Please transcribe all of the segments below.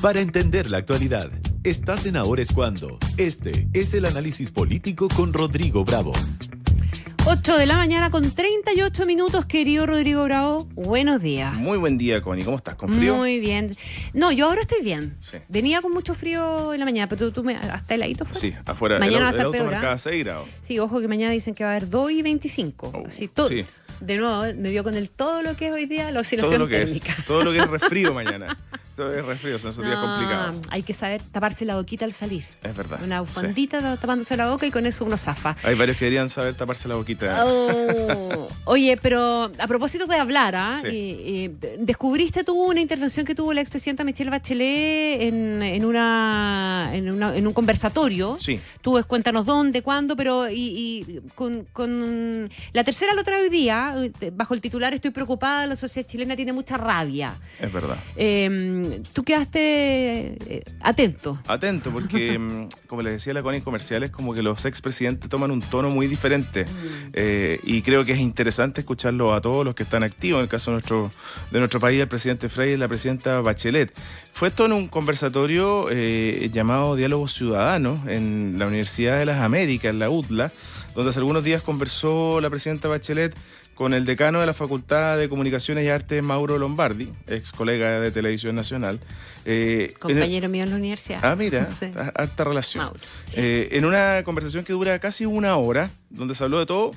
Para entender la actualidad, estás en Ahora es Cuando. Este es el análisis político con Rodrigo Bravo. 8 de la mañana con 38 minutos, querido Rodrigo Bravo. Buenos días. Muy buen día, Connie. ¿Cómo estás? ¿Con frío? Muy bien. No, yo ahora estoy bien. Sí. Venía con mucho frío en la mañana, pero tú hasta heladito fue. Sí, afuera. Mañana va a el estar auto peor, marcaba 6 grados. Sí, ojo que mañana dicen que va a haber 2 y 25. Oh, Así, todo. sí. De nuevo, me dio con todo lo que es hoy día la oscilación térmica. Todo lo que es resfrío mañana. Todo es resfrío, son esos días complicados. Hay que saber taparse la boquita al salir. Es verdad. Una bufandita tapándose la boca y con eso uno zafa. Hay varios que deberían saber taparse la boquita. Oye, pero a propósito de hablar, Sí. ¿descubriste tú una intervención que tuvo la expresidenta Michelle Bachelet en un conversatorio? Sí. Tú cuéntanos dónde, cuándo, pero con la tercera la otra hoy día, bajo el titular "Estoy preocupada, la sociedad chilena tiene mucha rabia". Es verdad. Tú quedaste atento. Atento, porque como les decía la Connie en comerciales, como que los expresidentes toman un tono muy diferente. Y creo que es interesante escucharlo a todos los que están activos. En el caso de nuestro país, el presidente Frei y la presidenta Bachelet. Fue esto en un conversatorio llamado Diálogo Ciudadano en la Universidad de las Américas, en la UTLA, donde hace algunos días conversó la presidenta Bachelet con el decano de la Facultad de Comunicaciones y Artes, Mauro Lombardi, ex colega de Televisión Nacional. Compañero mío en la universidad. Ah, mira, Sí. harta relación. Mauro, sí. En una conversación que dura casi una hora, donde se habló de todo,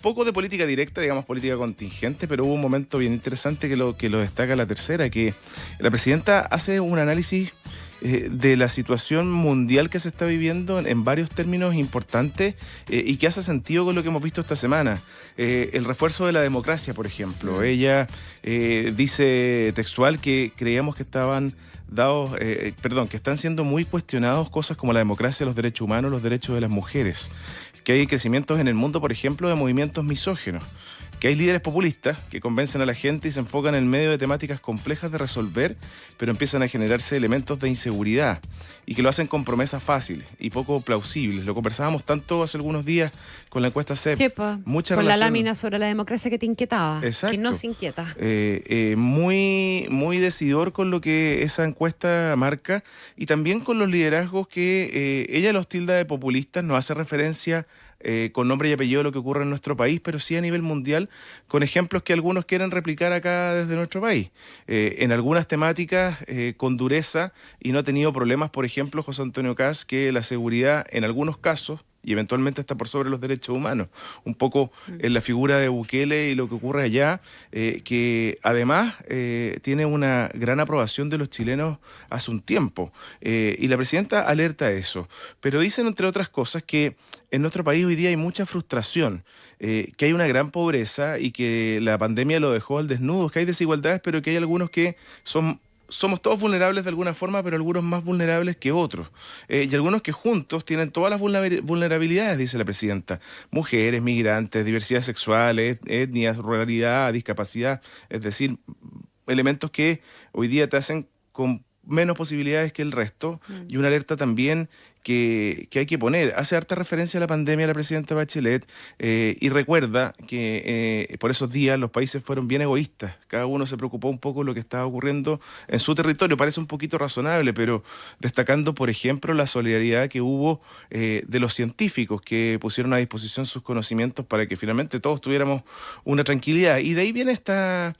poco de política directa, digamos política contingente, pero hubo un momento bien interesante que lo destaca la tercera, que la presidenta hace un análisis de la situación mundial que se está viviendo en varios términos importantes y que hace sentido con lo que hemos visto esta semana. El refuerzo de la democracia, por ejemplo. Ella dice textual que creíamos que estaban que están siendo muy cuestionados cosas como la democracia, los derechos humanos, los derechos de las mujeres. Que hay crecimientos en el mundo, por ejemplo, de movimientos misóginos. Que hay líderes populistas que convencen a la gente y se enfocan en medio de temáticas complejas de resolver, pero empiezan a generarse elementos de inseguridad y que lo hacen con promesas fáciles y poco plausibles. Lo conversábamos tanto hace algunos días con la encuesta CEP. Sí, pues, con la lámina sobre la democracia que te inquietaba. Exacto. Que no se inquieta. Muy, muy decidor con lo que esa encuesta marca y también con los liderazgos que ella los tilda de populistas, no hace referencia con nombre y apellido lo que ocurre en nuestro país, pero sí a nivel mundial, con ejemplos que algunos quieren replicar acá desde nuestro país. En algunas temáticas con dureza y no ha tenido problemas, por ejemplo, José Antonio Kast, que la seguridad en algunos casos y eventualmente está por sobre los derechos humanos. Un poco en la figura de Bukele y lo que ocurre allá, que además tiene una gran aprobación de los chilenos hace un tiempo. Y la presidenta alerta a eso. Pero dicen, entre otras cosas, que en nuestro país hoy día hay mucha frustración, que hay una gran pobreza y que la pandemia lo dejó al desnudo, que hay desigualdades, pero que hay algunos que somos todos vulnerables de alguna forma, pero algunos más vulnerables que otros. Y algunos que juntos tienen todas las vulnerabilidades, dice la presidenta. Mujeres, migrantes, diversidad sexual, etnias, ruralidad, discapacidad. Es decir, elementos que hoy día te hacen con menos posibilidades que el resto. Y una alerta también que hay que poner. Hace harta referencia a la pandemia la presidenta Bachelet y recuerda que por esos días los países fueron bien egoístas. Cada uno se preocupó un poco de lo que estaba ocurriendo en su territorio. Parece un poquito razonable, pero destacando, por ejemplo, la solidaridad que hubo de los científicos que pusieron a disposición sus conocimientos para que finalmente todos tuviéramos una tranquilidad. Y de ahí viene esta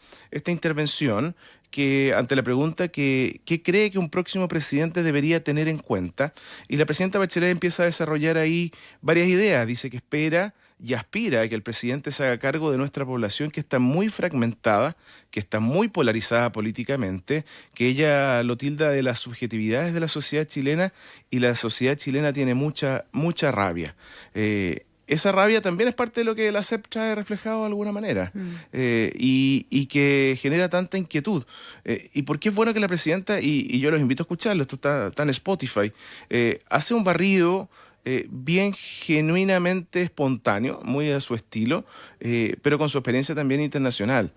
intervención que ante la pregunta ¿qué cree que un próximo presidente debería tener en cuenta? Y la presidenta Bachelet empieza a desarrollar ahí varias ideas. Dice que espera y aspira a que el presidente se haga cargo de nuestra población que está muy fragmentada, que está muy polarizada políticamente, que ella lo tilda de las subjetividades de la sociedad chilena y la sociedad chilena tiene mucha rabia. Esa rabia también es parte de lo que la CEP trae reflejado de alguna manera y que genera tanta inquietud. ¿Y por qué es bueno que la presidenta, y yo los invito a escucharlo, esto está en Spotify, hace un barrido bien genuinamente espontáneo, muy a su estilo, pero con su experiencia también internacional.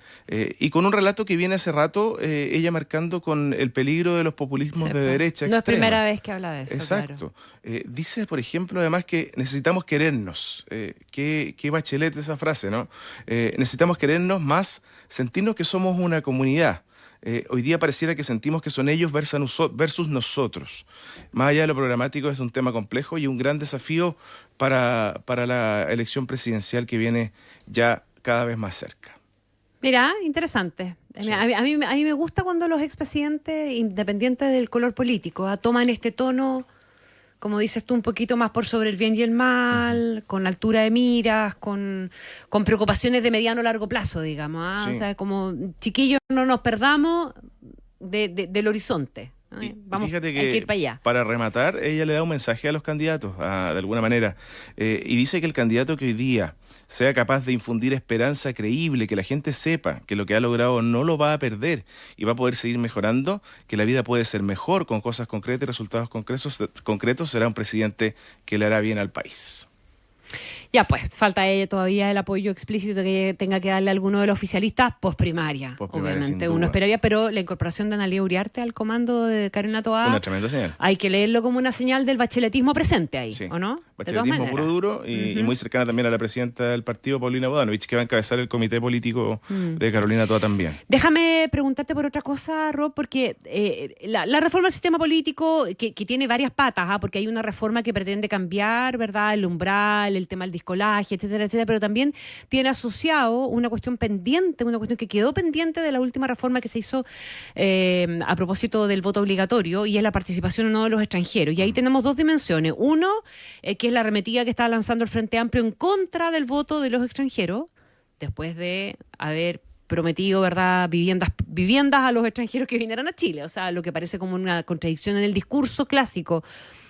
Y con un relato que viene hace rato, ella marcando con el peligro de los populismos de derecha extrema. No es primera vez que habla de eso. Exacto. Claro. Dice, por ejemplo, además que necesitamos querernos. Qué Bachelet esa frase, ¿no? Necesitamos querernos más, sentirnos que somos una comunidad. hoy día pareciera que sentimos que son ellos versus nosotros. Más allá de lo programático, es un tema complejo y un gran desafío para la elección presidencial que viene ya cada vez más cerca. Mira, interesante. Sí. A mí me gusta cuando los expresidentes, independientes del color político, toman este tono, como dices tú, un poquito más por sobre el bien y el mal, con altura de miras, con preocupaciones de mediano o largo plazo, digamos. Sí. O sea, como chiquillos, no nos perdamos del horizonte. Vamos, fíjate hay que ir para allá. para rematar, ella le da un mensaje a los candidatos, de alguna manera, y dice que el candidato que hoy día sea capaz de infundir esperanza creíble, que la gente sepa que lo que ha logrado no lo va a perder y va a poder seguir mejorando, que la vida puede ser mejor con cosas concretas y resultados concretos, será un presidente que le hará bien al país. Ya, pues, falta todavía el apoyo explícito que tenga que darle alguno de los oficialistas postprimaria, obviamente. Uno esperaría, pero la incorporación de Analía Uriarte al comando de Carolina Toá, una tremenda señal. Hay que leerlo como una señal del bacheletismo presente ahí, sí. ¿o no? Bacheletismo puro duro y muy cercana también a la presidenta del partido, Paulina Bodanovich, que va a encabezar el comité político de Carolina Toá también. Déjame preguntarte por otra cosa, Rob, porque la reforma del sistema político, que tiene varias patas, porque hay una reforma que pretende cambiar, ¿verdad?, el umbral, el tema del discolaje, etcétera, etcétera, pero también tiene asociado una cuestión pendiente, una cuestión que quedó pendiente de la última reforma que se hizo a propósito del voto obligatorio, y es la participación o no de los extranjeros. Y ahí tenemos dos dimensiones. Uno, que es la arremetida que está lanzando el Frente Amplio en contra del voto de los extranjeros, después de haber prometido, ¿verdad?, viviendas a los extranjeros que vinieran a Chile. O sea, lo que parece como una contradicción en el discurso clásico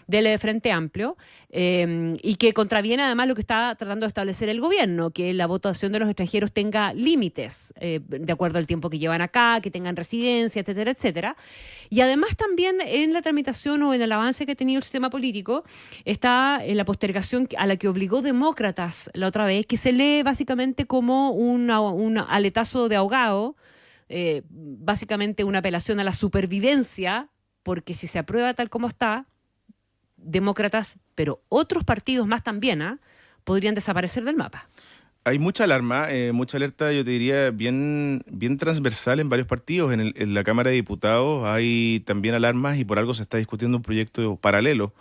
del Frente Amplio, y que contraviene además lo que está tratando de establecer el gobierno, que la votación de los extranjeros tenga límites, de acuerdo al tiempo que llevan acá, que tengan residencia, etcétera, etcétera. Y además también en la tramitación o en el avance que ha tenido el sistema político está la postergación a la que obligó Demócratas la otra vez, que se lee básicamente como un aletazo de ahogado, básicamente una apelación a la supervivencia, porque si se aprueba tal como está, Demócratas, pero otros partidos más también, podrían desaparecer del mapa. Hay mucha alarma, mucha alerta, yo te diría, bien transversal en varios partidos. En la Cámara de Diputados hay también alarmas y por algo se está discutiendo un proyecto paralelo,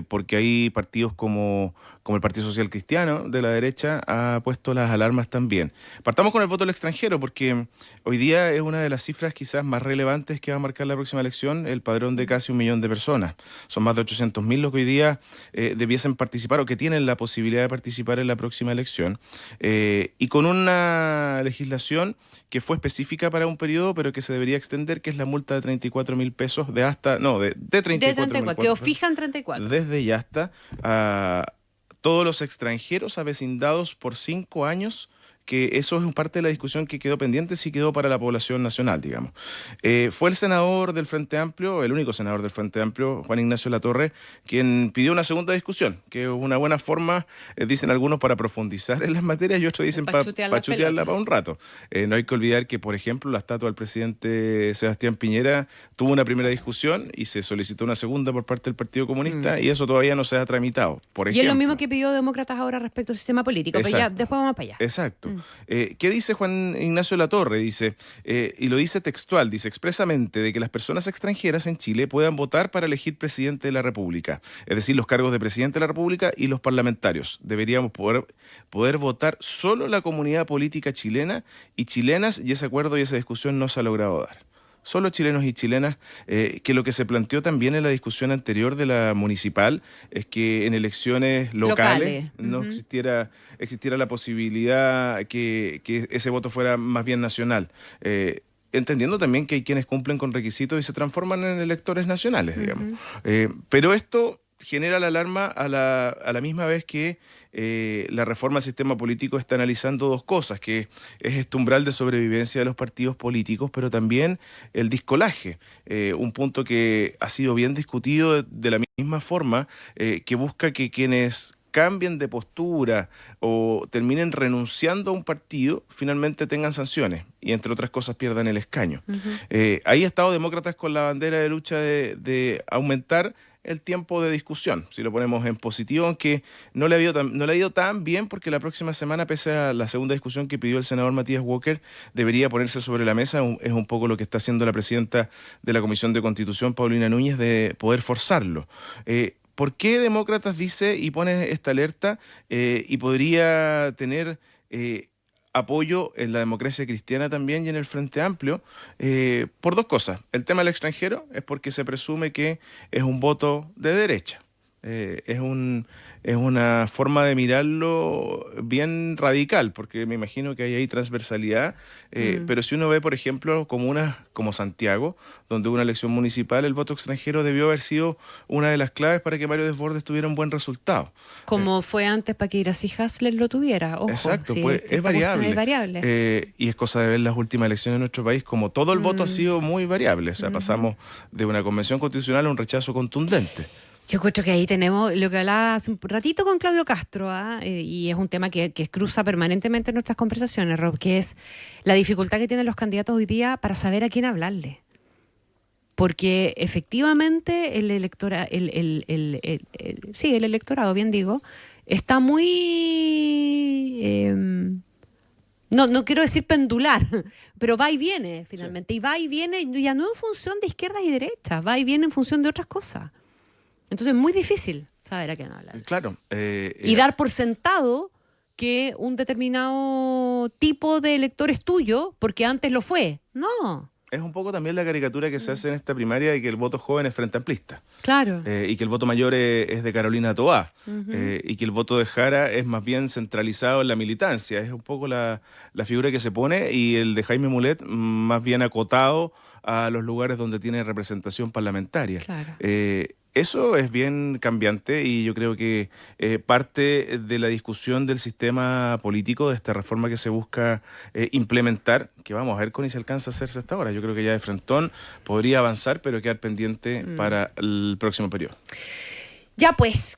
porque hay partidos como el Partido Social Cristiano de la derecha ha puesto las alarmas también. Partamos con el voto del extranjero, porque hoy día es una de las cifras quizás más relevantes que va a marcar la próxima elección, el padrón de casi 1 millón de personas. Son más de 800.000 los que hoy día debiesen participar o que tienen la posibilidad de participar en la próxima elección. Y con una legislación que fue específica para un periodo, pero que se debería extender, que es la multa de 34.000 pesos de 34.000. Quedó fija en 34. Desde ya hasta a todos los extranjeros avecindados por 5 años, que eso es parte de la discusión que quedó pendiente, sí quedó para la población nacional, digamos. Fue el senador del Frente Amplio, el único senador del Frente Amplio, Juan Ignacio Latorre, quien pidió una segunda discusión, que es una buena forma, dicen algunos, para profundizar en las materias y otros dicen para chutearla para un rato. No hay que olvidar que, por ejemplo, la estatua del presidente Sebastián Piñera tuvo una primera discusión y se solicitó una segunda por parte del Partido Comunista y eso todavía no se ha tramitado, por ejemplo. Y es lo mismo que pidió Demócratas ahora respecto al sistema político, pero ya después vamos para allá. Exacto. ¿Qué dice Juan Ignacio Latorre? Dice, y lo dice textual, dice expresamente de que las personas extranjeras en Chile puedan votar para elegir presidente de la República, es decir, los cargos de presidente de la República y los parlamentarios. Deberíamos poder votar solo la comunidad política chilena y chilenas, y ese acuerdo y esa discusión no se ha logrado dar. Solo chilenos y chilenas, que lo que se planteó también en la discusión anterior de la municipal es que en elecciones locales no existiera la posibilidad que ese voto fuera más bien nacional. Entendiendo también que hay quienes cumplen con requisitos y se transforman en electores nacionales, digamos. Pero esto genera la alarma a la misma vez que la reforma al sistema político está analizando dos cosas, que es este umbral de sobrevivencia de los partidos políticos, pero también el discolaje, un punto que ha sido bien discutido de la misma forma, que busca que quienes cambien de postura o terminen renunciando a un partido, finalmente tengan sanciones y, entre otras cosas, pierdan el escaño. Ahí ha estado Demócratas con la bandera de lucha de aumentar el tiempo de discusión, si lo ponemos en positivo, aunque no le ha ido tan bien, porque la próxima semana, pese a la segunda discusión que pidió el senador Matías Walker, debería ponerse sobre la mesa. Es un poco lo que está haciendo la presidenta de la Comisión de Constitución, Paulina Núñez, de poder forzarlo. ¿Por qué Demócratas dice y pone esta alerta y podría tener apoyo en la democracia cristiana también y en el Frente Amplio? Por dos cosas. El tema del extranjero es porque se presume que es un voto de derecha. Es una forma de mirarlo bien radical, porque me imagino que hay ahí transversalidad, pero si uno ve, por ejemplo, comunas como Santiago, donde hubo una elección municipal, el voto extranjero debió haber sido una de las claves para que Mario Desbordes tuviera un buen resultado. Como fue antes para que Iracy Hasler lo tuviera. Ojo, exacto, sí, pues es variable. Es variable. Y es cosa de ver las últimas elecciones en nuestro país, como todo el voto ha sido muy variable. O sea, pasamos de una convención constitucional a un rechazo contundente. Yo creo que ahí tenemos lo que hablaba hace un ratito con Claudio Castro, y es un tema que cruza permanentemente nuestras conversaciones, Rob, que es la dificultad que tienen los candidatos hoy día para saber a quién hablarle. Porque efectivamente el electorado, bien digo, está muy... no quiero decir pendular, pero va y viene finalmente. Sí. Y va y viene ya no en función de izquierdas y derechas, va y viene en función de otras cosas. Entonces es muy difícil saber a quién hablar. Claro. Y dar por sentado que un determinado tipo de elector es tuyo porque antes lo fue. No. Es un poco también la caricatura que se hace en esta primaria de que el voto joven es Frente Amplista. Claro. Y que el voto mayor es de Carolina Toá. Y que el voto de Jara es más bien centralizado en la militancia. Es un poco la figura que se pone, y el de Jaime Mulet más bien acotado a los lugares donde tiene representación parlamentaria. Claro. Eso es bien cambiante, y yo creo que parte de la discusión del sistema político, de esta reforma que se busca implementar, que vamos a ver con si alcanza a hacerse hasta ahora. Yo creo que ya de frentón podría avanzar, pero quedar pendiente para el próximo periodo. Ya pues,